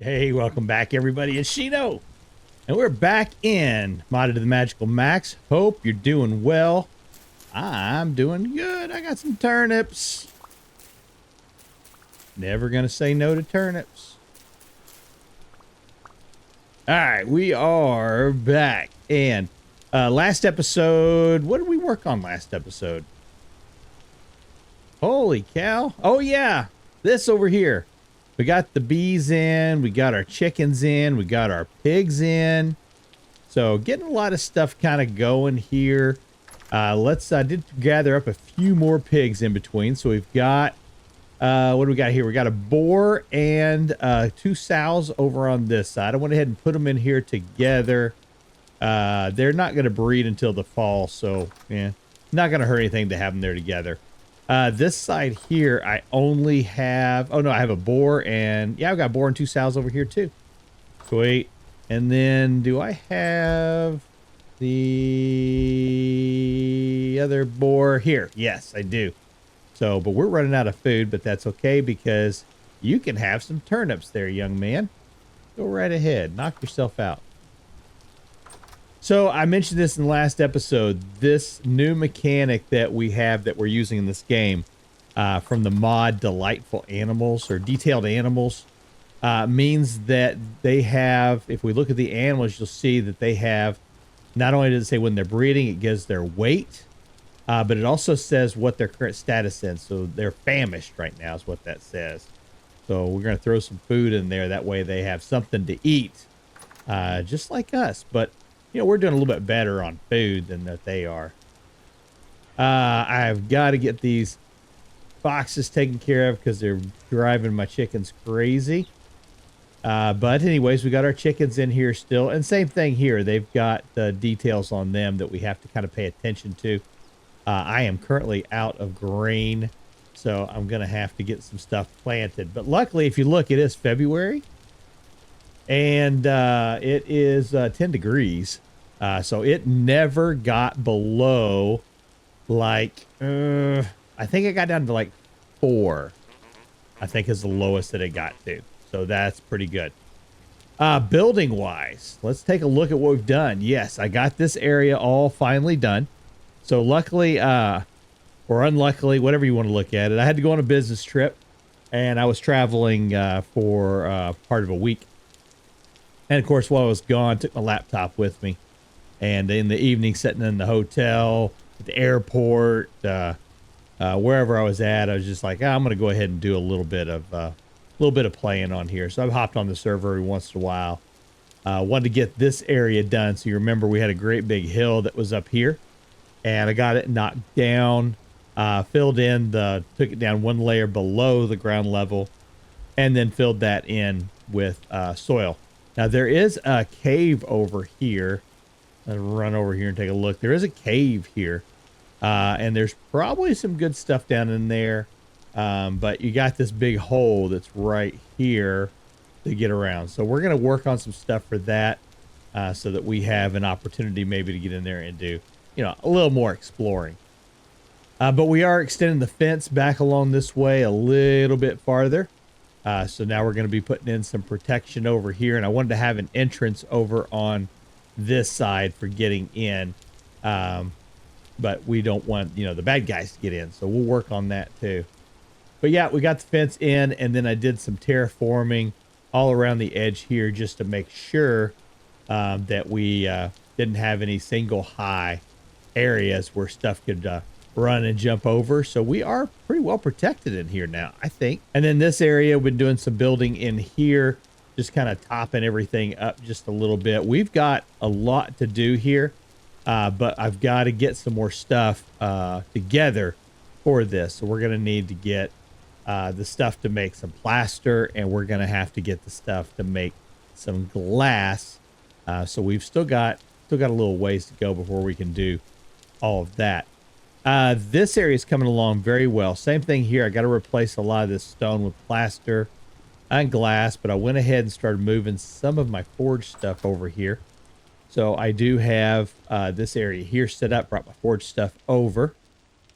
Hey, welcome back everybody. It's Shino. And we're back in Modded to the Magical Max. Hope you're doing well. I'm doing good. I got some turnips. Never gonna say no to turnips. Alright, we are back. And last episode, what did we work on last episode? Holy cow. Oh yeah, this over here. We got the bees in, we got our chickens in, we got our pigs in. So getting a lot of stuff kind of going here. I did gather up a few more pigs in between. So we've got, what do we got here? We got a boar and 2 sows over on this side. I went ahead and put them in here together. They're not going to breed until the fall. So yeah, not going to hurt anything to have them there together. This side here, I only have, oh no, I have a boar and yeah, I've got a boar and 2 sows over here too. Sweet. And then do I have the other boar here? Yes, I do. So, but we're running out of food, but that's okay because you can have some turnips there, young man. Go right ahead. Knock yourself out. So I mentioned this in the last episode, this new mechanic that we have that we're using in this game from the mod Delightful Animals or Detailed Animals means that they have, if we look at the animals, you'll see that they have, not only does it say when they're breeding, it gives their weight, but it also says what their current status is. So they're famished right now is what that says. So we're going to throw some food in there. That way they have something to eat, just like us. But you know, we're doing a little bit better on food than that they are. I've got to get these foxes taken care of because they're driving my chickens crazy. But anyways, we got our chickens in here still. And same thing here. They've got the details on them that we have to kind of pay attention to. I am currently out of grain, so I'm going to have to get some stuff planted. But luckily, if you look, it is February. And it is 10 degrees. So it never got below like, I think it got down to like 4, I think is the lowest that it got to. So that's pretty good. Building wise, let's take a look at what we've done. Yes, I got this area all finally done. So luckily, or unluckily, whatever you want to look at it, I had to go on a business trip and I was traveling for part of a week. And of course, while I was gone, took my laptop with me. And in the evening, sitting in the hotel, at the airport, wherever I was at, I was just like, I'm going to go ahead and do a little bit of playing on here. So I've hopped on the server every once in a while. Wanted to get this area done. So you remember we had a great big hill that was up here. And I got it knocked down, filled in, took it down 1 layer below the ground level, and then filled that in with soil. Now, there is a cave over here. I'll run over here and take a look. There is a cave here, and there's probably some good stuff down in there, but you got this big hole that's right here to get around. So we're going to work on some stuff for that so that we have an opportunity maybe to get in there and do, you know, a little more exploring. But we are extending the fence back along this way a little bit farther. So now we're going to be putting in some protection over here. And I wanted to have an entrance over on this side for getting in. But we don't want, you know, the bad guys to get in. So we'll work on that too. But yeah, we got the fence in. And then I did some terraforming all around the edge here just to make sure that we didn't have any single high areas where stuff could run and jump over. So we are pretty well protected in here now, I think. And then this area, we've been doing some building in here, just kind of topping everything up just a little bit. We've got a lot to do here, but I've got to get some more stuff together for this. So we're going to need to get the stuff to make some plaster, and we're going to have to get the stuff to make some glass. So we've still got a little ways to go before we can do all of that. This area is coming along very well. Same thing here. I got to replace a lot of this stone with plaster and glass, but I went ahead and started moving some of my forge stuff over here. So I do have this area here set up, brought my forge stuff over,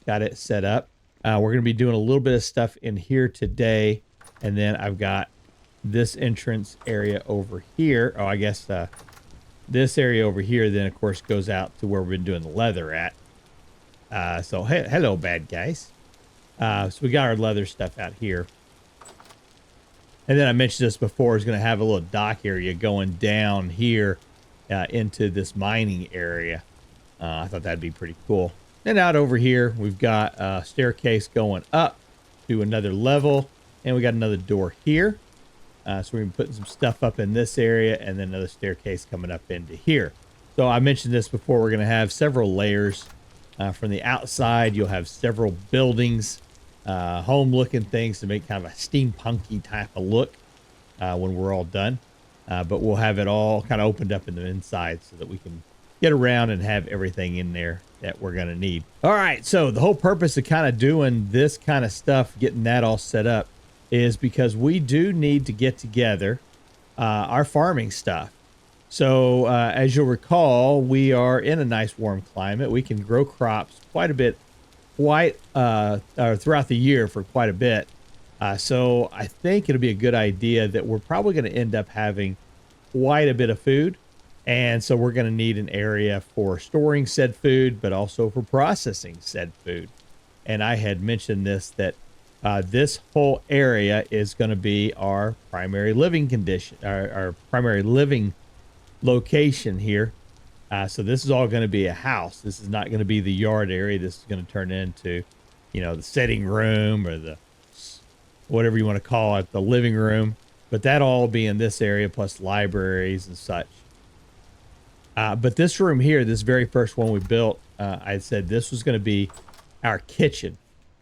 got it set up. We're going to be doing a little bit of stuff in here today. And then I've got this entrance area over here. Oh, I guess this area over here then, of course, goes out to where we've been doing the leather at. So, hello, bad guys. So we got our leather stuff out here. And then I mentioned this before, is going to have a little dock area going down here into this mining area. I thought that'd be pretty cool. And out over here, we've got a staircase going up to another level. And we got another door here. So we're going to be putting some stuff up in this area and then another staircase coming up into here. So I mentioned this before, we're going to have several layers. From the outside, you'll have several buildings, home-looking things to make kind of a steampunky type of look when we're all done. But we'll have it all kind of opened up in the inside so that we can get around and have everything in there that we're going to need. All right, so the whole purpose of kind of doing this kind of stuff, getting that all set up, is because we do need to get together our farming stuff. So as you'll recall, we are in a nice warm climate. We can grow crops quite a bit, throughout the year for quite a bit. So I think it'll be a good idea that we're probably going to end up having quite a bit of food. And so we're going to need an area for storing said food, but also for processing said food. And I had mentioned this, that this whole area is going to be our primary living condition, our primary living location here. So this is all going to be a house. This is not going to be the yard area. This is going to turn into, you know, the sitting room or the whatever you want to call it, the living room. But that all be in this area, plus libraries and such. But this room here, this very first one we built, I said this was going to be our kitchen.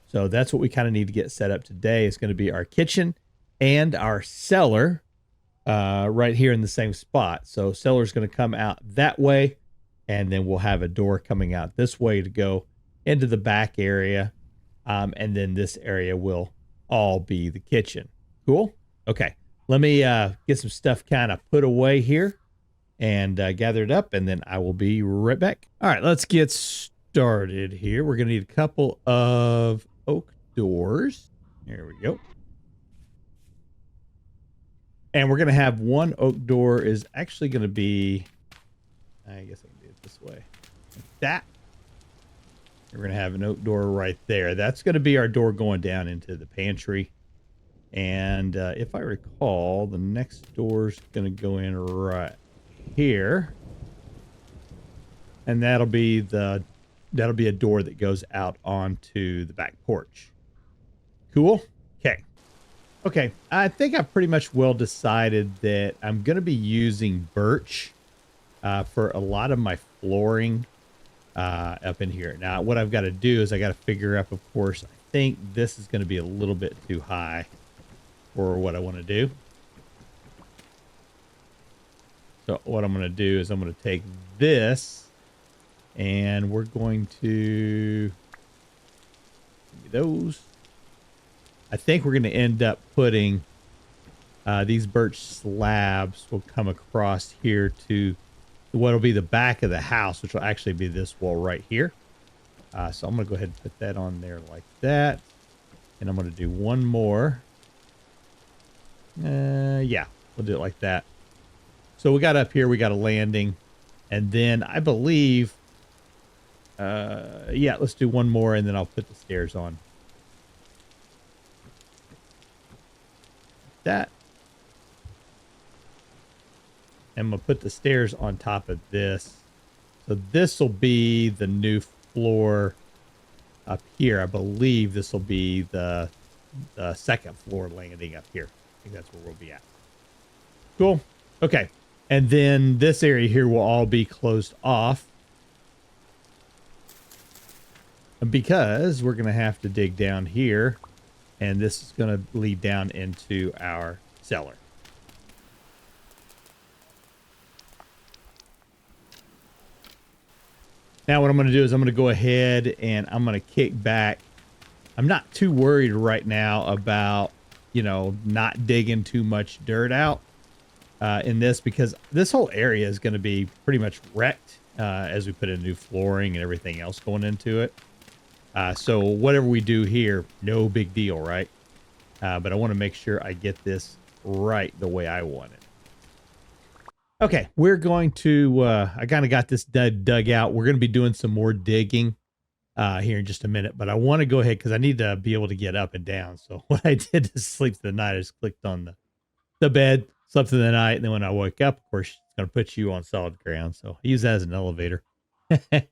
So that's what we kind of need to get set up today. It's going to be our kitchen and our cellar right here in the same spot. So cellar's going to come out that way, and then we'll have a door coming out this way to go into the back area. And then this area will all be the kitchen. Cool? Okay. Let me get some stuff kind of put away here and gathered up, and then I will be right back. All right, let's get started here. We're going to need a couple of oak doors. There we go. And we're going to have one oak door is actually going to be, I guess I can do it this way, like that. We're going to have an oak door right there. That's going to be our door going down into the pantry. And if I recall, the next door's going to go in right here. And that'll be a door that goes out onto the back porch. Cool? Okay. Okay, I think I've pretty much well decided that I'm going to be using birch for a lot of my flooring up in here. Now, what I've got to do is I got to figure out, of course, I think this is going to be a little bit too high for what I want to do. So what I'm going to do is I'm going to take this and we're going to give me those. I think we're going to end up putting these birch slabs will come across here to what will be the back of the house, which will actually be this wall right here. So I'm going to go ahead and put that on there like that. And I'm going to do one more. Yeah, we'll do it like that. So we got up here, we got a landing. And then I believe, yeah, let's do one more and then I'll put the stairs on. That. And I'm going to put the stairs on top of this. So this will be the new floor up here. I believe this will be the second floor landing up here. I think that's where we'll be at. Cool. Okay. And then this area here will all be closed off. Because we're going to have to dig down here. And this is going to lead down into our cellar. Now what I'm going to do is I'm going to go ahead and I'm going to kick back. I'm not too worried right now about, you know, not digging too much dirt out in this, because this whole area is going to be pretty much wrecked as we put in new flooring and everything else going into it. So whatever we do here, no big deal, right? But I want to make sure I get this right the way I want it. Okay, we're going to, I kind of got this dug out. We're going to be doing some more digging here in just a minute, but I want to go ahead because I need to be able to get up and down. So what I did to sleep through the night, I just clicked on the bed, slept through the night, and then when I woke up, of course, it's going to put you on solid ground. So I use that as an elevator. But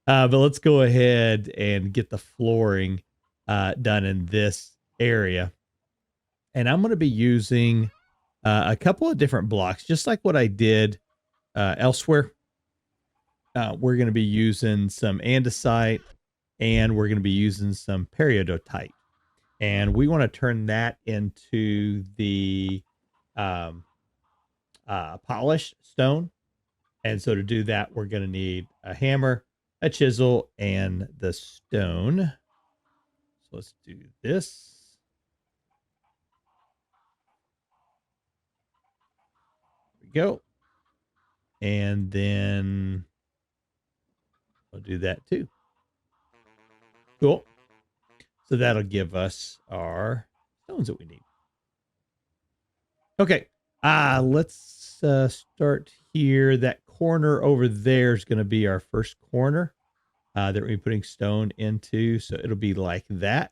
let's go ahead and get the flooring done in this area. And I'm going to be using a couple of different blocks, just like what I did elsewhere. We're going to be using some andesite, and we're going to be using some periodotite. And we want to turn that into the polished stone. And so to do that, we're going to need a hammer, a chisel, and the stone. So let's do this. There we go. And then we'll do that too. Cool. So that'll give us our stones that we need. Okay. Let's start here. That corner over there is going to be our first corner that we're putting stone into. So it'll be like that.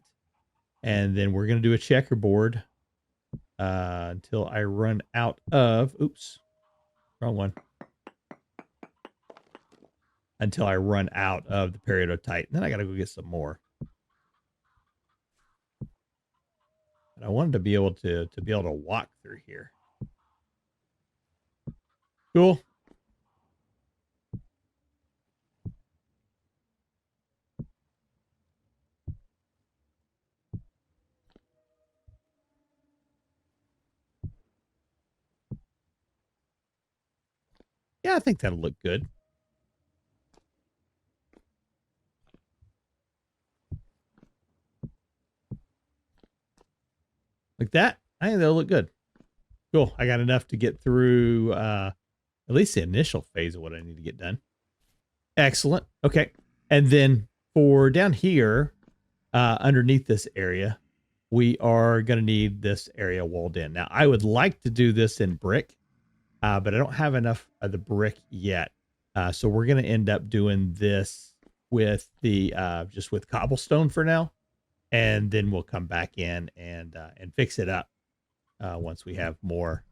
And then we're going to do a checkerboard until I run out of, oops, wrong one. Until I run out of the periodotite. And then I got to go get some more. But I wanted to be able to walk through here. Cool. Yeah, I think that'll look good. Like that. I think that'll look good. Cool. I got enough to get through at least the initial phase of what I need to get done. Excellent. Okay. And then for down here, underneath this area, we are going to need this area walled in. Now, I would like to do this in brick, but I don't have enough of the brick yet. So we're going to end up doing this with the just with cobblestone for now. And then we'll come back in and fix it up once we have more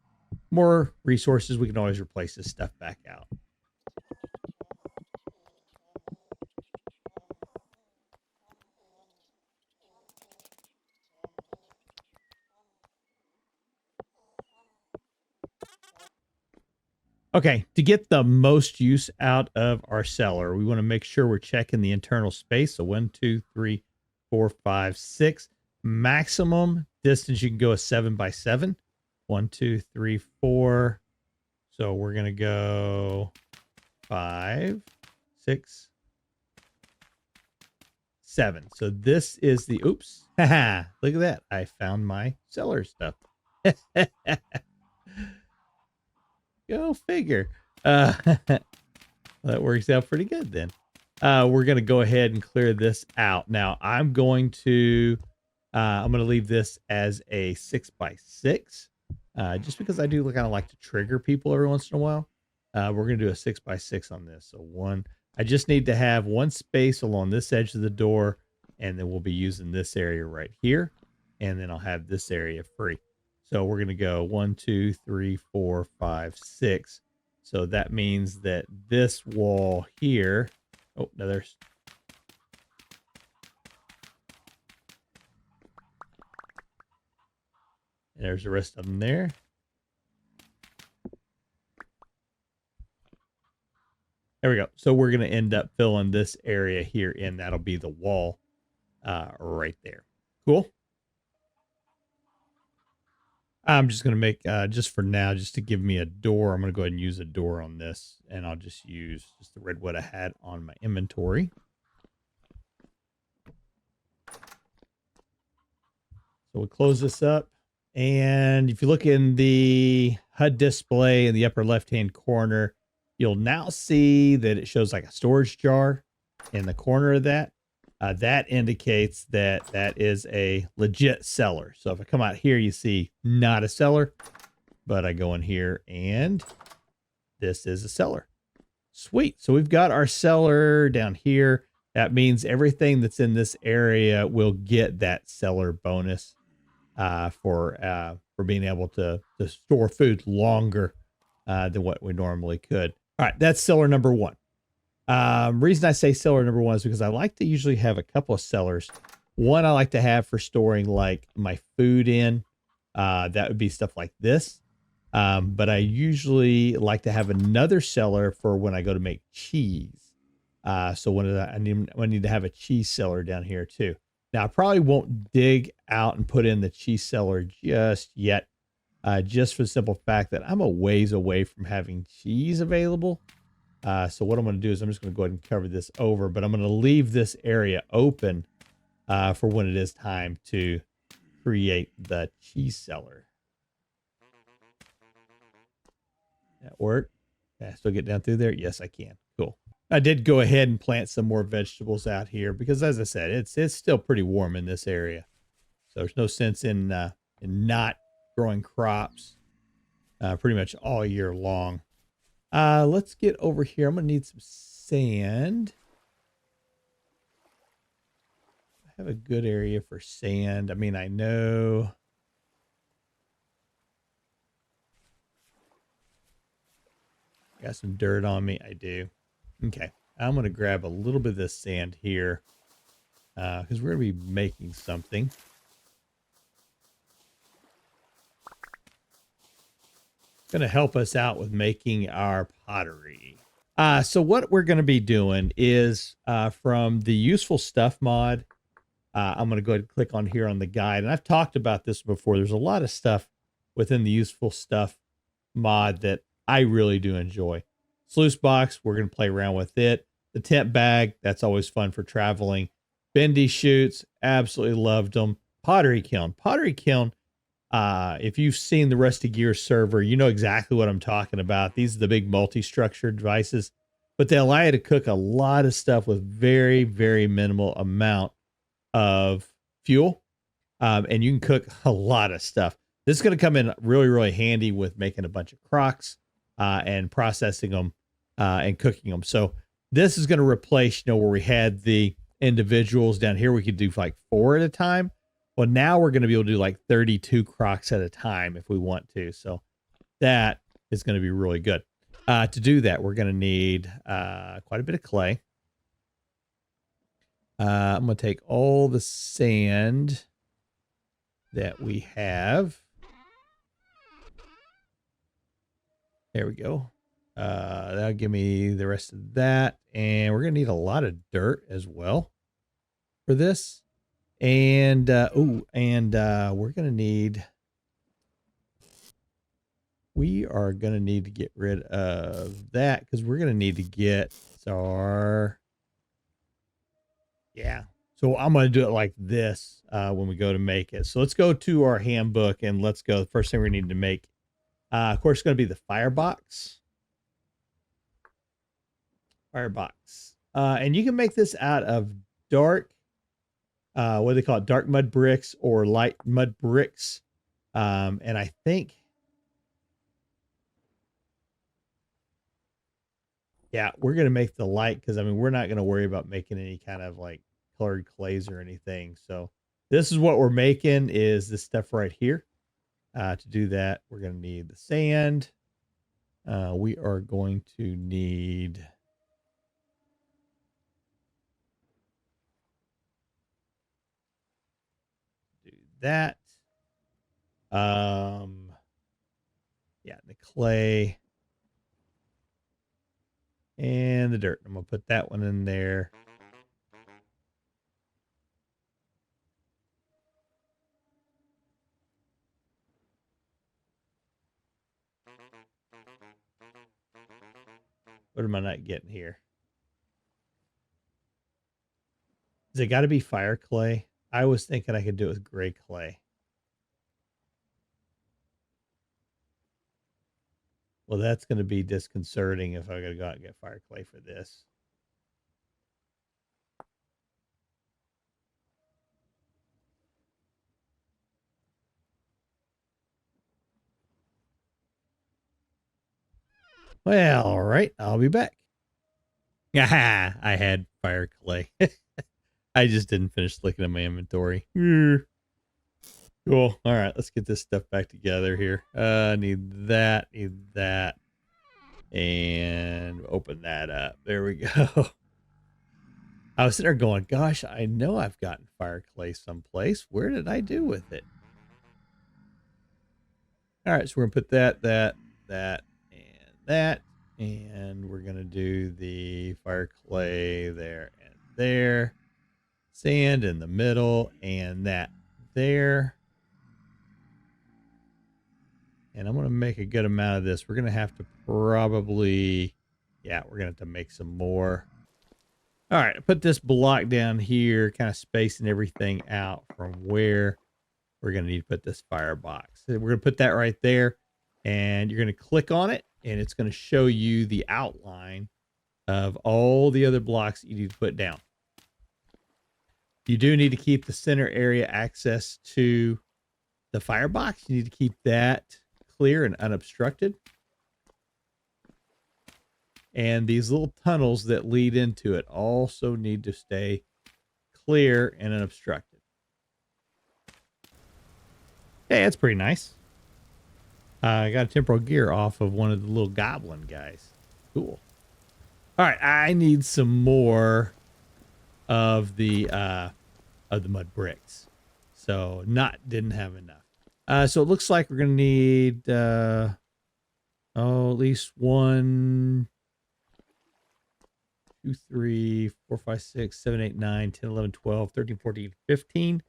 resources. We can always replace this stuff back out. Okay, to get the most use out of our cellar, we want to make sure we're checking the internal space. So 1, 2, 3, 4, 5, 6. Maximum distance you can go is 7 by 7. 1, 2, 3, 4. So we're going to go 5, 6, 7. So this is the, oops. Haha, look at that. I found my cellar stuff. Go figure. That works out pretty good then. We're going to go ahead and clear this out. Now I'm going to leave this as a 6 by 6 just because I do kind of like to trigger people every once in a while. We're going to do a 6 by 6 on this. So I just need to have one space along this edge of the door, and then we'll be using this area right here. And then I'll have this area free. So we're going to go 1, 2, 3, 4, 5, 6. So that means that this wall here, oh, no, there's the rest of them there. There we go. So we're going to end up filling this area here in. That'll be the wall right there. Cool. I'm just going to make, just for now, just to give me a door, I'm going to go ahead and use a door on this. And I'll just use just the redwood I had on my inventory. So we'll close this up. And if you look in the HUD display in the upper left-hand corner, you'll now see that it shows like a storage jar in the corner of that. That indicates that that is a legit cellar. So if I come out here, you see not a cellar. but I go in here and this is a cellar. Sweet. So we've got our cellar down here. That means everything that's in this area will get that cellar bonus for being able to store food longer than what we normally could. All right, that's cellar number one. Reason I say cellar number one is because I like to usually have a couple of cellars. One I like to have for storing like my food in. That would be stuff like this. But I usually like to have another cellar for when I go to make cheese. So I need to have a cheese cellar down here too. Now I probably won't dig out and put in the cheese cellar just yet. Just for the simple fact that I'm a ways away from having cheese available. So what I'm going to do is I'm just going to go ahead and cover this over, but I'm going to leave this area open for when it is time to create the cheese cellar. That work? Can I still get down through there? Yes, I can. Cool. I did go ahead and plant some more vegetables out here because, as I said, it's still pretty warm in this area. So there's no sense in not growing crops pretty much all year long. Let's get over here. I'm gonna need some sand. I have a good area for sand. I mean, I know. Got some dirt on me. I do. Okay. I'm gonna grab a little bit of this sand here because we're gonna be making something. It's gonna help us out with making our pottery. So what we're gonna be doing is from the useful stuff mod. I'm going to go ahead and click on here on the guide. And I've talked about this before. There's a lot of stuff within the useful stuff mod that I really do enjoy. Sluice box, we're going to play around with it. The tent bag, that's always fun for traveling. Bendy chutes, absolutely loved them. Pottery kiln. Pottery kiln, if you've seen the Rusty Gear server, you know exactly what I'm talking about. These are the big multi-structured devices, but they allow you to cook a lot of stuff with very, very minimal amount of fuel, and you can cook a lot of stuff. This is going to come in really, really handy with making a bunch of crocks and processing them and cooking them. So this is going to replace, where we had the individuals down here, we could do like 4 at a time. Well, now we're going to be able to do like 32 crocks at a time if we want to. So that is going to be really good. To do that, we're going to need quite a bit of clay. I'm going to take all the sand that we have. There we go. That'll give me the rest of that. And we're going to need a lot of dirt as well for this. And, we're going to need, we are going to need to get rid of that because we're going to need to get our, yeah. So I'm going to do it like this when we go to make it. So let's go to our handbook and let's go. The first thing we need to make, of course, it's going to be the firebox. Firebox. And you can make this out of dark, what do they call it? Dark mud bricks or light mud bricks. And I think, yeah, we're going to make the light because, I mean, we're not going to worry about making any kind of like colored clays or anything. So this is what we're making is this stuff right here. To do that, we're going to need the sand. We are going to need do that. Yeah, the clay and the dirt. I'm going to put that one in there. What am I not getting here? Has it got to be fire clay? I was thinking I could do it with gray clay. Well, that's going to be disconcerting if I got to go out and get fire clay for this. Well, all right. I'll be back. Ah, I had fire clay. I just didn't finish looking at my inventory. Cool. All right, let's get this stuff back together here. Need that, and open that up. There we go. I was sitting there going, gosh, I know I've gotten fire clay someplace. Where did I do with it? All right, so we're gonna put that, and that, and we're gonna do the fire clay there and there, sand in the middle, and that there. And I'm gonna make a good amount of this. We're gonna have to probably, yeah, we're gonna have to make some more. All right, put this block down here, kind of spacing everything out from where we're going to need to put this firebox. So we're going to put that right there, and you're going to click on it, and it's going to show you the outline of all the other blocks that you need to put down. You do need to keep the center area access to the firebox. You need to keep that clear and unobstructed. And these little tunnels that lead into it also need to stay clear and unobstructed. Hey, that's pretty nice. I got a temporal gear off of one of the little goblin guys. Cool. All right, I need some more of the mud bricks. So didn't have enough. So it looks like we're gonna need at least 1, 2, 3, 4, 5, 6, 7, 8, 9, 10, 11, 12, 13, 14, 15.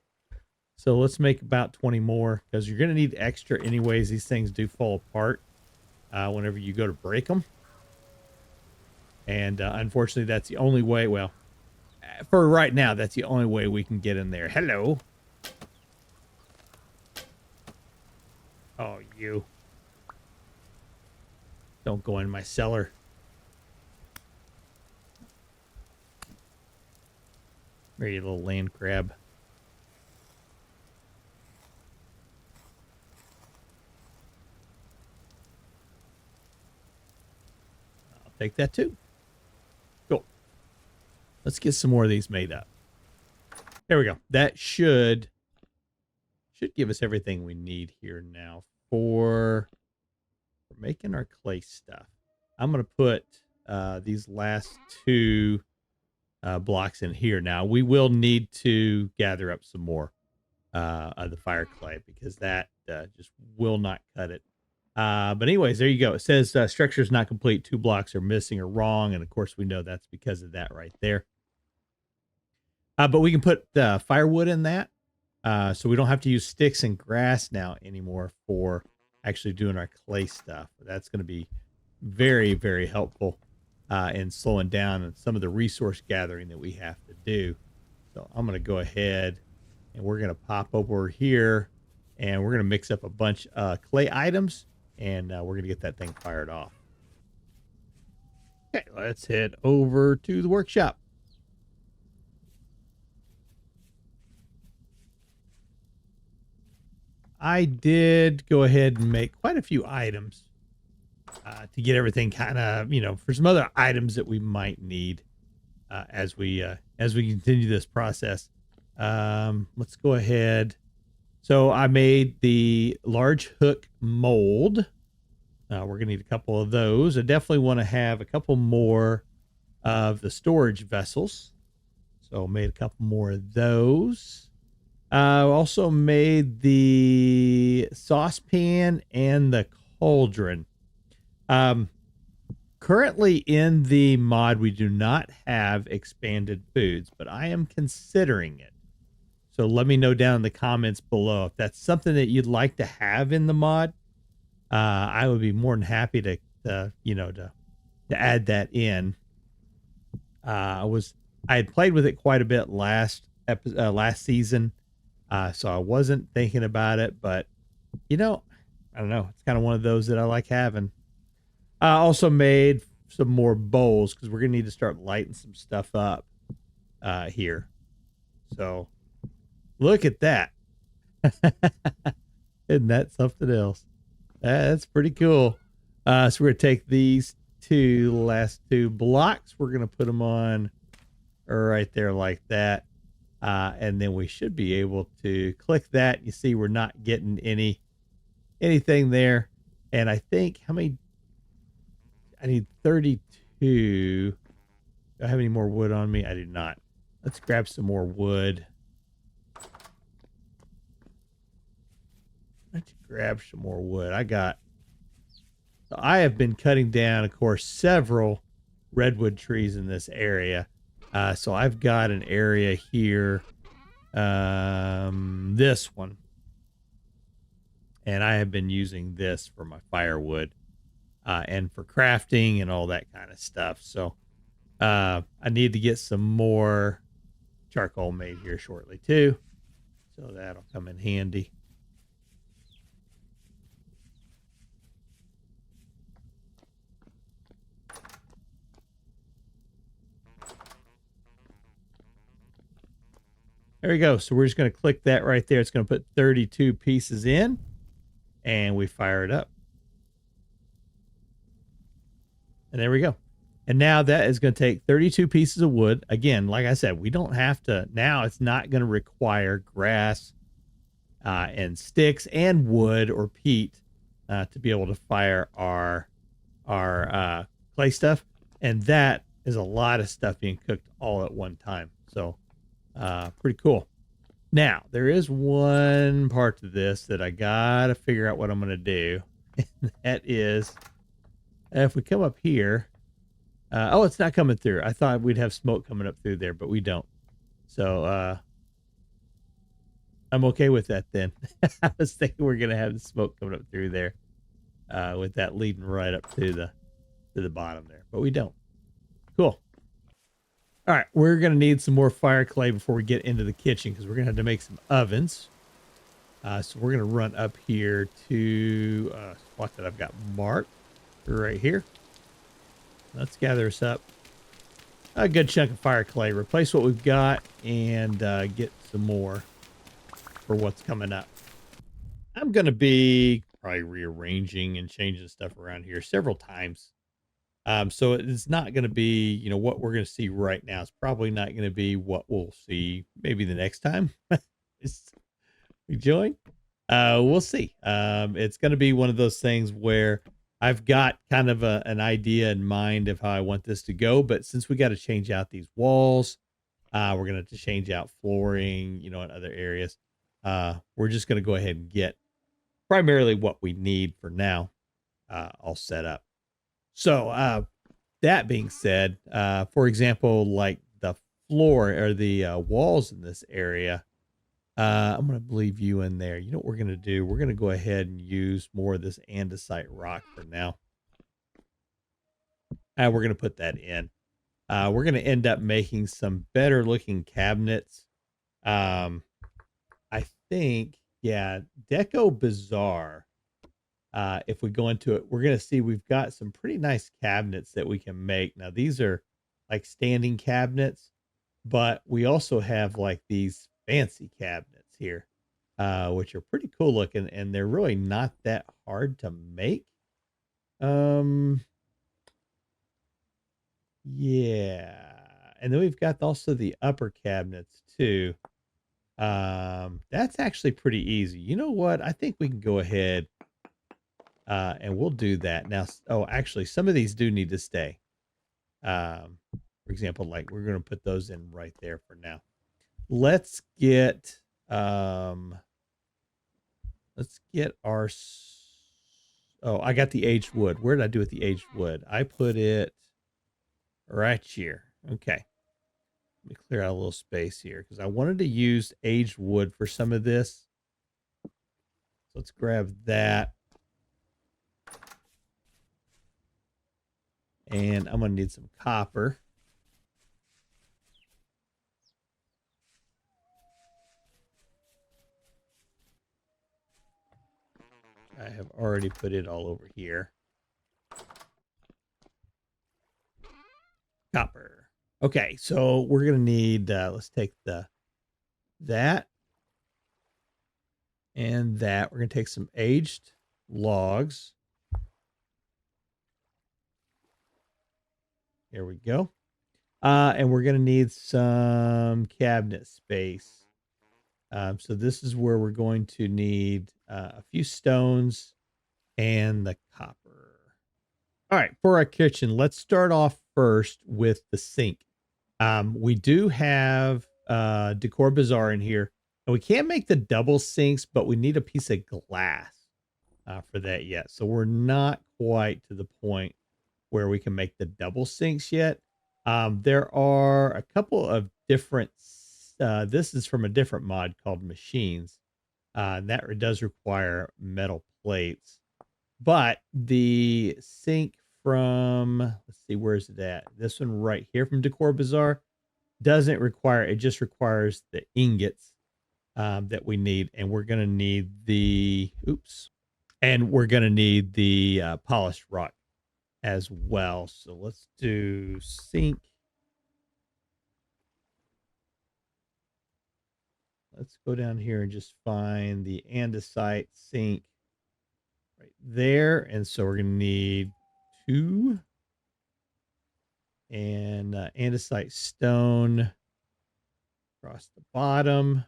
So let's make about 20 more, because you're going to need extra anyways. These things do fall apart whenever you go to break them. And unfortunately, that's the only way. Well, for right now, that's the only way we can get in there. Hello. Oh, you. Don't go in my cellar. There, you little land crab. I'll take that too. Cool. Let's get some more of these made up. There we go. That should give us everything we need here now for making our clay stuff. I'm going to put these last two blocks in here. Now we will need to gather up some more of the fire clay, because that just will not cut it. But anyways, there you go. It says structure is not complete. 2 blocks are missing or wrong. And of course we know that's because of that right there. But we can put firewood in that. So we don't have to use sticks and grass now anymore for actually doing our clay stuff. That's going to be very, very helpful in slowing down some of the resource gathering that we have to do. So I'm going to go ahead and we're going to pop over here, and we're going to mix up a bunch of clay items, and we're going to get that thing fired off. Okay, let's head over to the workshop. I did go ahead and make quite a few items to get everything kind of, for some other items that we might need as we continue this process. Let's go ahead. So I made the large hook mold. We're gonna need a couple of those. I definitely want to have a couple more of the storage vessels. So made a couple more of those. Also made the saucepan and the cauldron. Currently in the mod, we do not have expanded foods, but I am considering it. So let me know down in the comments below if that's something that you'd like to have in the mod. I would be more than happy to add that in. I had played with it quite a bit last season. So I wasn't thinking about it, but I don't know. It's kind of one of those that I like having. I also made some more bowls, because we're going to need to start lighting some stuff up here. So look at that. Isn't that something else? That's pretty cool. So we're going to take these 32, the last 2 blocks. We're going to put them on right there like that. And then we should be able to click that. You see, we're not getting anything there. And I think how many? I need 32. Do I have any more wood on me? I do not. Let's grab some more wood. Let's grab some more wood. So I have been cutting down, of course, several redwood trees in this area. So I've got an area here, this one. And I have been using this for my firewood and for crafting and all that kind of stuff. So I need to get some more charcoal made here shortly too. So that'll come in handy. There we go. So we're just going to click that right there. It's going to put 32 pieces in and we fire it up. And there we go. And now that is going to take 32 pieces of wood. Again, like I said, we don't have to, now it's not going to require grass and sticks and wood or peat to be able to fire our clay stuff. And that is a lot of stuff being cooked all at one time. So pretty cool. Now, there is one part to this that I got to figure out what I'm going to do. And that is, if we come up here, oh, it's not coming through. I thought we'd have smoke coming up through there, but we don't. So I'm okay with that then. I was thinking we're going to have the smoke coming up through there with that leading right up to the bottom there, but we don't. Cool. All right, we're going to need some more fire clay before we get into the kitchen because we're going to have to make some ovens. So we're going to run up here to a spot that I've got marked right here. Let's gather us up a good chunk of fire clay, replace what we've got, and get some more for what's coming up. I'm going to be probably rearranging and changing stuff around here several times. So it's not going to be, you know, what we're going to see right now. It's probably not going to be what we'll see maybe the next time we join. We'll see. It's going to be one of those things where I've got kind of an idea in mind of how I want this to go. But since we got to change out these walls, we're going to have to change out flooring, you know, in other areas. We're just going to go ahead and get primarily what we need for now all set up. So that being said, for example, like the floor or the walls in this area, I'm going to leave you in there. You know what we're going to do? We're going to go ahead and use more of this andesite rock for now. And we're going to put that in. We're going to end up making some better looking cabinets. I think, yeah, Decor Bazaar. If we go into it, we're going to see we've got some pretty nice cabinets that we can make. Now, these are like standing cabinets, but we also have like these fancy cabinets here, which are pretty cool looking, and they're really not that hard to make. Yeah. And then we've got also the upper cabinets too. That's actually pretty easy. You know what? I think we can go ahead and we'll do that now. Oh, actually, some of these do need to stay. For example, like we're going to put those in right there for now. Let's get our, oh, I got the aged wood. Where did I do with the aged wood? I put it right here. Okay. Let me clear out a little space here because I wanted to use aged wood for some of this. So let's grab that. And I'm going to need some copper. I have already put it all over here. Copper. Okay, so we're going to need, let's take that and that. We're going to take some aged logs. There we go. And we're going to need some cabinet space. So this is where we're going to need a few stones and the copper. All right, for our kitchen, let's start off first with the sink. We do have Decor Bazaar in here, and we can't make the double sinks, but we need a piece of glass for that yet. So we're not quite to the point where we can make the double sinks yet. There are a couple of different, this is from a different mod called Machines. That does require metal plates. But the sink from, let's see, where's it at? This one right here from Decor Bazaar doesn't require, it just requires the ingots that we need. And we're going to need the, and we're going to need the polished rock as well. So let's do sink. Let's go down here and just find the andesite sink right there. And so we're going to need 2 and andesite stone across the bottom.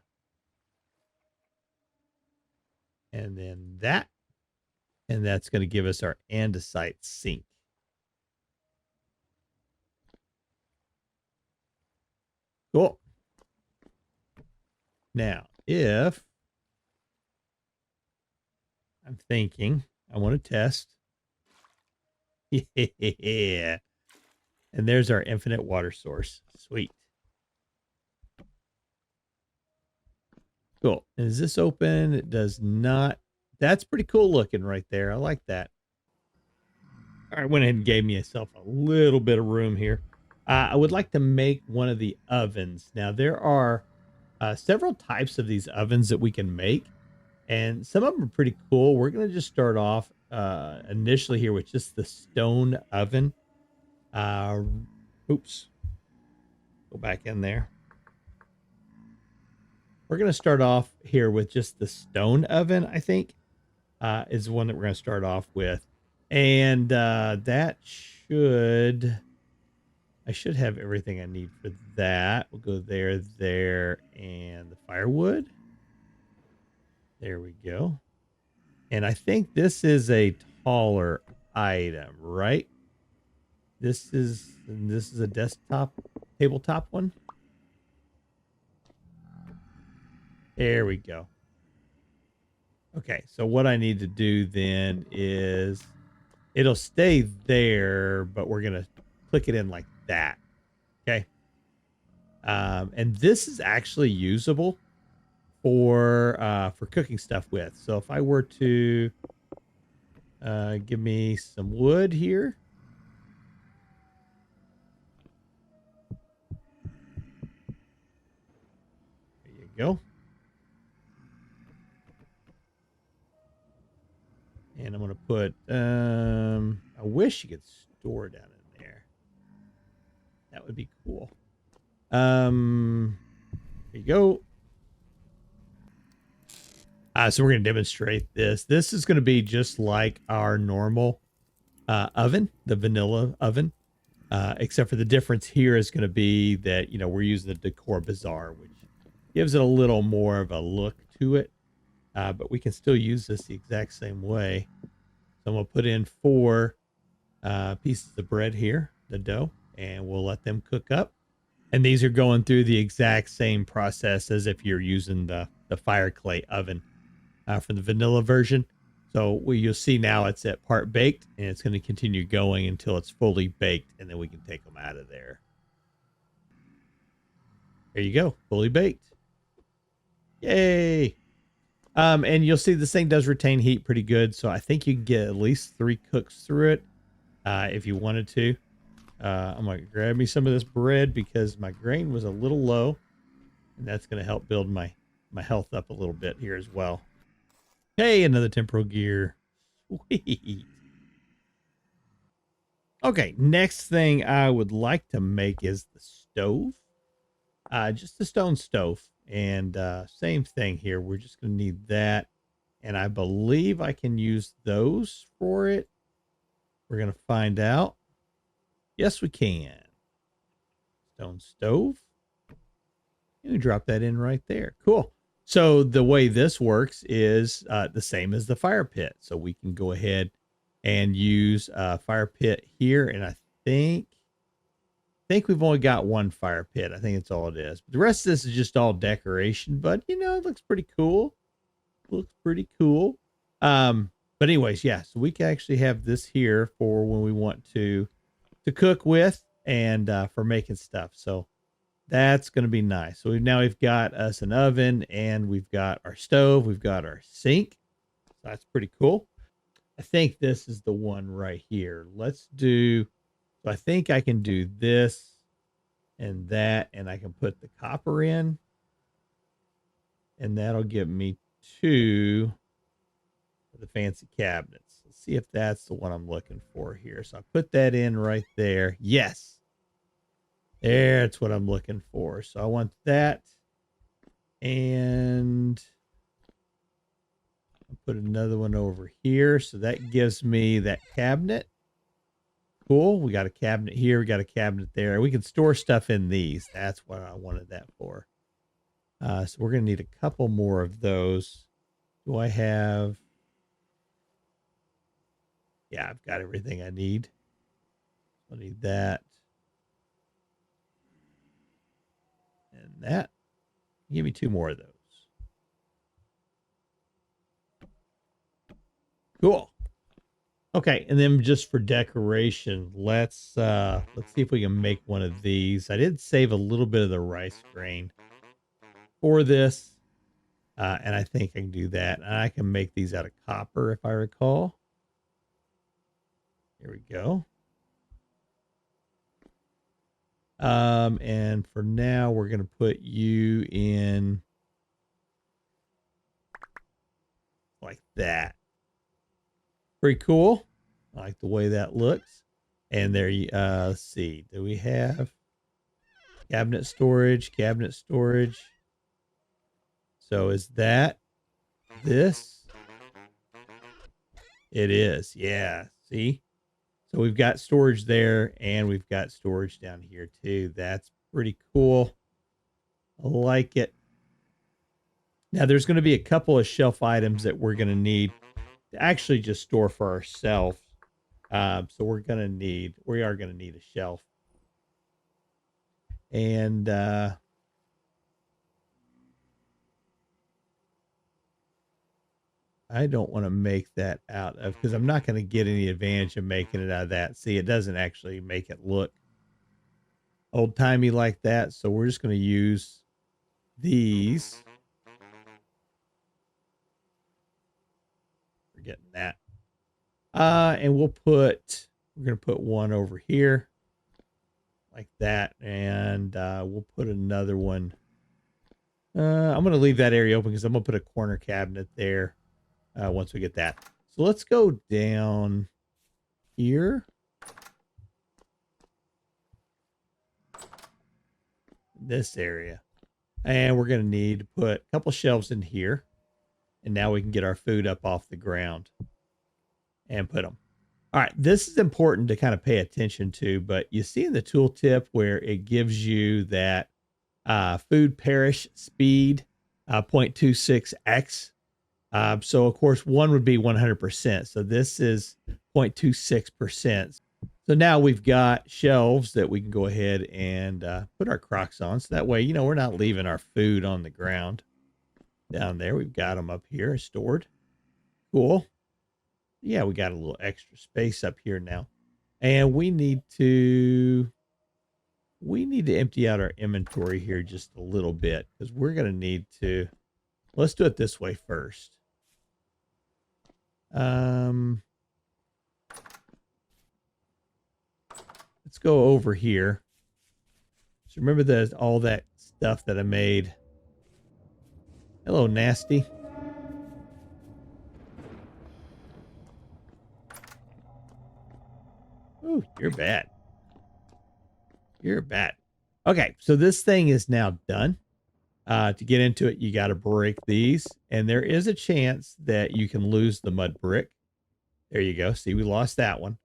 And then that. And that's going to give us our andesite sink. Cool. Now, if I'm thinking I want to test. Yeah. And there's our infinite water source. Sweet. Cool. And is this open? It does not. That's pretty cool looking right there. I like that. All right, went ahead and gave myself a little bit of room here. I would like to make one of the ovens. Now, there are several types of these ovens that we can make, and some of them are pretty cool. We're going to just start off initially here with just the stone oven. Oops. Go back in there. We're going to start off here with just the stone oven, I think, is the one that we're going to start off with. And that should, I should have everything I need for that. We'll go there, and the firewood. There we go. And I think this is a taller item, right? This is a desktop, tabletop one. There we go. Okay, so what I need to do then is it'll stay there, but we're going to click it in like that. Okay. And this is actually usable for cooking stuff with. So if I were to give me some wood here. There you go. And I'm going to put, I wish you could store down in there. That would be cool. There you go. So we're going to demonstrate this. This is going to be just like our normal oven, the vanilla oven, except for the difference here is going to be that, you know, we're using the Decor Bazaar, which gives it a little more of a look to it. But we can still use this the exact same way. So I'm going to put in 4 pieces of bread here, the dough, and we'll let them cook up. And these are going through the exact same process as if you're using the fire clay oven for the vanilla version. So you'll see now it's at part baked, and it's going to continue going until it's fully baked, and then we can take them out of there. There you go, fully baked. Yay! And you'll see this thing does retain heat pretty good, so I think you can get at least 3 cooks through it if you wanted to. I'm going to grab me some of this bread because my grain was a little low, and that's going to help build my health up a little bit here as well. Hey, another temporal gear. Sweet. Okay, next thing I would like to make is the stove. Just a stone stove. And same thing here. We're just going to need that. And I believe I can use those for it. We're going to find out. Yes, we can. Stone stove. You can drop that in right there. Cool. So the way this works is the same as the fire pit. So we can go ahead and use a fire pit here. And I think we've only got one fire pit. I think it's all it is. But the rest of this is just all decoration. But, you know, it looks pretty cool. Looks pretty cool. But anyways, yeah. So we can actually have this here for when we want to cook with and for making stuff. So that's going to be nice. So we've got us an oven and we've got our stove. We've got our sink. So that's pretty cool. I think this is the one right here. Let's do, so I think I can do this and that, and I can put the copper in, and that'll give me 2 of the fancy cabinets. Let's see if that's the one I'm looking for here. So I put that in right there. Yes. That's what I'm looking for. So I want that. And I'll put another one over here. So that gives me that cabinet. Cool. We got a cabinet here. We got a cabinet there. We can store stuff in these. That's what I wanted that for. So we're going to need a couple more of those. Do I have... Yeah, I've got everything I need. I need that. And that. Give me 2 more of those. Cool. Okay, and then just for decoration, let's see if we can make one of these. I did save a little bit of the rice grain for this, and I think I can do that. And I can make these out of copper, if I recall. Here we go. And for now, we're going to put you in like that. Pretty cool. I like the way that looks. And there you, let's see. Do we have cabinet storage? Cabinet storage. So is that this? It is. Yeah. See? So we've got storage there and we've got storage down here too. That's pretty cool. I like it. Now there's going to be a couple of shelf items that we're going to need to actually just store for ourselves. So we are going to need a shelf. And I don't want to make that out of, because I'm not going to get any advantage of making it out of that. See, it doesn't actually make it look old-timey like that. So we're just going to use these. We're getting that. And we're going to put one over here like that. And we'll put another one. I'm going to leave that area open because I'm going to put a corner cabinet there. Once we get that. So let's go down here. This area. And we're going to need to put a couple shelves in here. And now we can get our food up off the ground and put them. All right. This is important to kind of pay attention to, but you see in the tooltip where it gives you that food perish speed, 0.26x. So of course, one would be 100%. So this is 0.26%. So now we've got shelves that we can go ahead and put our Crocs on. So that way, you know, we're not leaving our food on the ground down there. We've got them up here stored. Cool. Yeah, we got a little extra space up here now. And we need to empty out our inventory here just a little bit because we're going to need to, let's do it this way first. Let's go over here. So remember all that stuff that I made. Hello, Nasty. Ooh, you're bad. You're bad. Okay, so this thing is now done. To get into it, you got to break these. And there is a chance that you can lose the mud brick. There you go. See, we lost that one.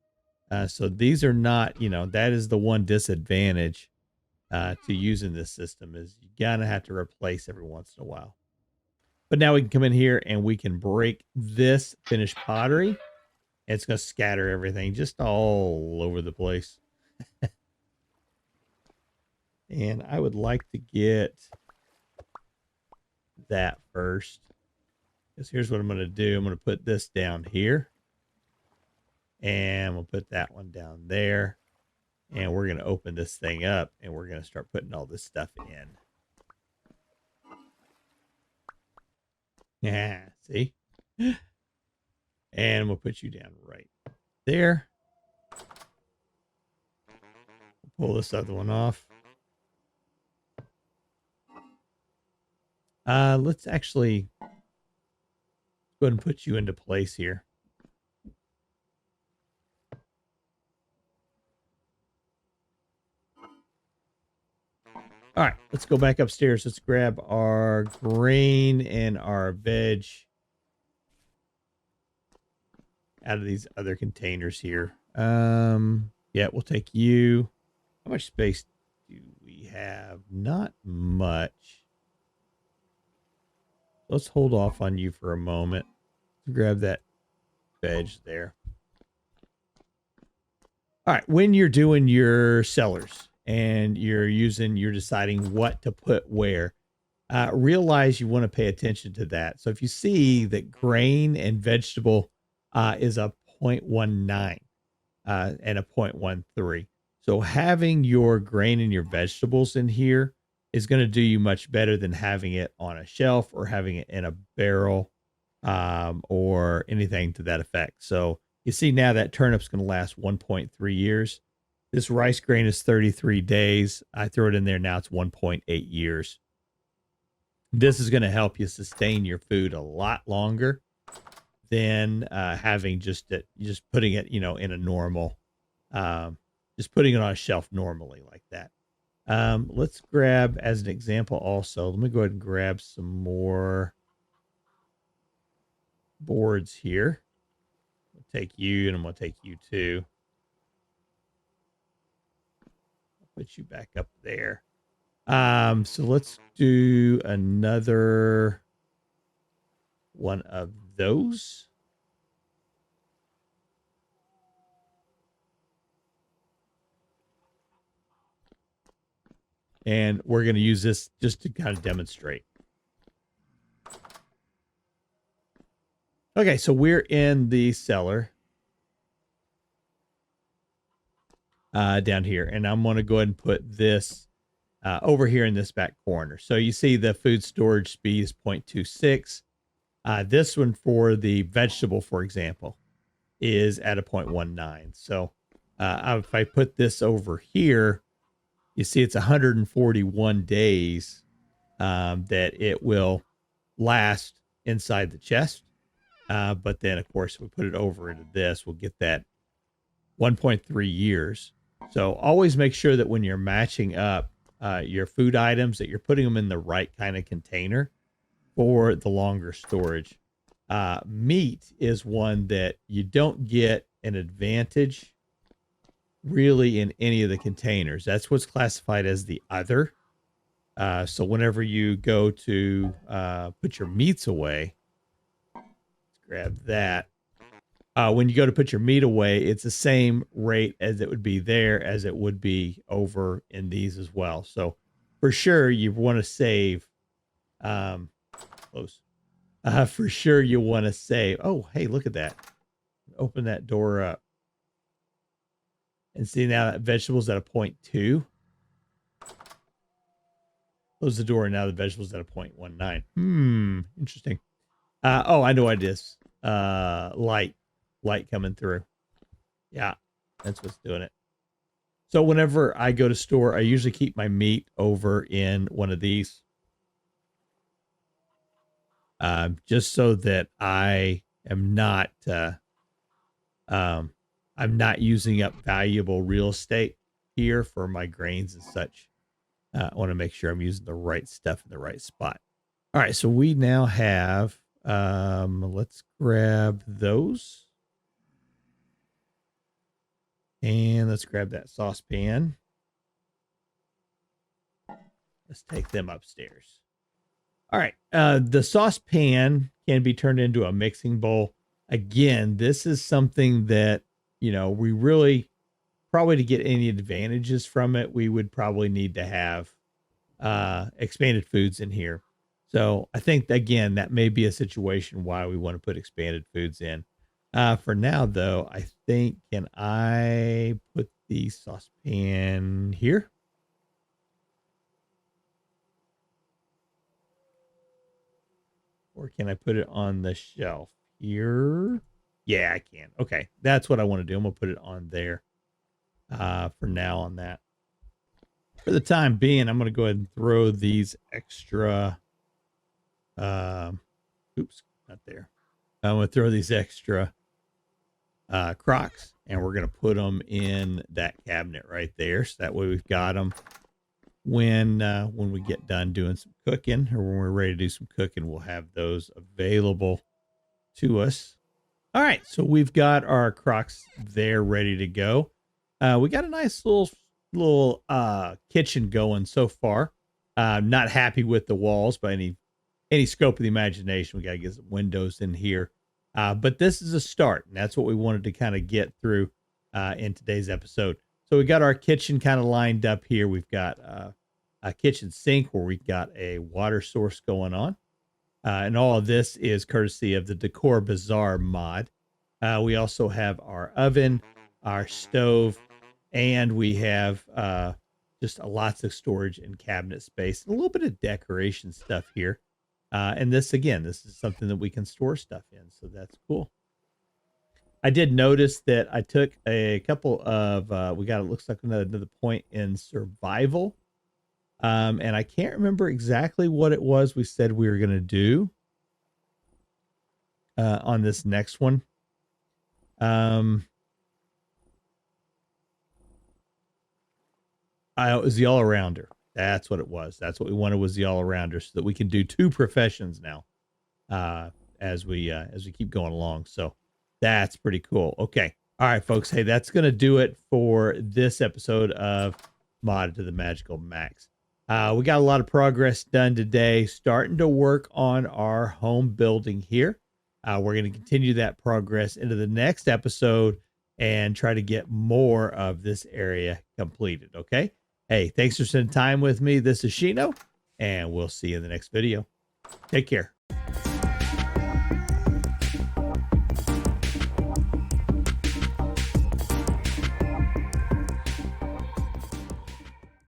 So these are not, you know, that is the one disadvantage to using this system is you gotta have to replace every once in a while. But now we can come in here and we can break this finished pottery. It's going to scatter everything just all over the place. And I would like to get that first. Because here's what I'm going to do. I'm going to put this down here. And we'll put that one down there. And we're going to open this thing up. And we're going to start putting all this stuff in. Yeah, see? And we'll put you down right there. Pull this other one off. Let's actually go ahead and put you into place here. All right, let's go back upstairs. Let's grab our grain and our veg out of these other containers here. Yeah, we'll take you. How much space do we have? Not much. Let's hold off on you for a moment. Grab that veg there. All right, when you're doing your cellars and you're deciding what to put where, realize you want to pay attention to that. So if you see that grain and vegetable is a 0.19 and a 0.13. So having your grain and your vegetables in here is going to do you much better than having it on a shelf or having it in a barrel or anything to that effect. So you see now that turnip's going to last 1.3 years. This rice grain is 33 days. I throw it in there now. It's 1.8 years. This is going to help you sustain your food a lot longer than having just putting it, you know, in a normal, just putting it on a shelf normally like that. Let's grab as an example also. Let me go ahead and grab some more boards here. I'll take you and I'm going to take you too. I'll put you back up there. So let's do another one of those. And we're going to use this just to kind of demonstrate. Okay, so we're in the cellar down here. And I'm going to go ahead and put this over here in this back corner. So you see the food storage speed is 0.26. This one for the vegetable, for example, is at a 0.19. So if I put this over here, you see it's 141 days that it will last inside the chest. But then, of course, if we put it over into this, we'll get that 1.3 years. So always make sure that when you're matching up your food items, that you're putting them in the right kind of container for the longer storage. Meat is one that you don't get an advantage really in any of the containers. That's what's classified as the other. So whenever you go to put your meats away, let's grab that. When you go to put your meat away, it's the same rate as it would be there as it would be over in these as well. So for sure you want to save close. For sure you want to save. Oh, hey, look at that. Open that door up. And see now that vegetables at a 0.2. Close the door and now the vegetables at a 0.19. Interesting. Oh, I know what it is. Light coming through. Yeah, that's what's doing it. So whenever I go to store, I usually keep my meat over in one of these. Just so that I am not I'm not using up valuable real estate here for my grains and such. I want to make sure I'm using the right stuff in the right spot. All right, so we now have, let's grab those. And let's grab that saucepan. Let's take them upstairs. All right. The saucepan can be turned into a mixing bowl. Again, this is something that, you know, we really probably, to get any advantages from it, we would probably need to have expanded foods in here. So I think, again, that may be a situation why we want to put expanded foods in. For now, though, I think, can I put the saucepan here? Or can I put it on the shelf here? Yeah, I can. Okay, that's what I want to do. I'm going to put it on there for now on that. For the time being, I'm going to go ahead and throw these extra, oops, not there. I'm going to throw these extra crocks, and we're going to put them in that cabinet right there. So that way we've got them when we get done doing some cooking, or when we're ready to do some cooking, we'll have those available to us. All right, so we've got our crocks there ready to go. We got a nice little kitchen going so far. Not happy with the walls by any scope of the imagination. We got to get some windows in here. But this is a start, and that's what we wanted to kind of get through in today's episode. So we got our kitchen kind of lined up here. We've got a kitchen sink where we've got a water source going on. And all of this is courtesy of the Decor Bazaar Mod. We also have our oven, our stove, and we have just lots of storage and cabinet space, and a little bit of decoration stuff here. And this is something that we can store stuff in, so that's cool. I did notice that I took a couple of, it looks like another point in survival. And I can't remember exactly what it was we said we were going to do on this next one. It was the all-arounder. That's what it was. That's what we wanted, was the all-arounder, so that we can do 2 professions now as we keep going along. So that's pretty cool. Okay. All right, folks. Hey, that's going to do it for this episode of Modded to the Magical Max. We got a lot of progress done today, starting to work on our home building here. We're going to continue that progress into the next episode and try to get more of this area completed. Okay. Hey, thanks for spending time with me. This is Shino, and we'll see you in the next video. Take care.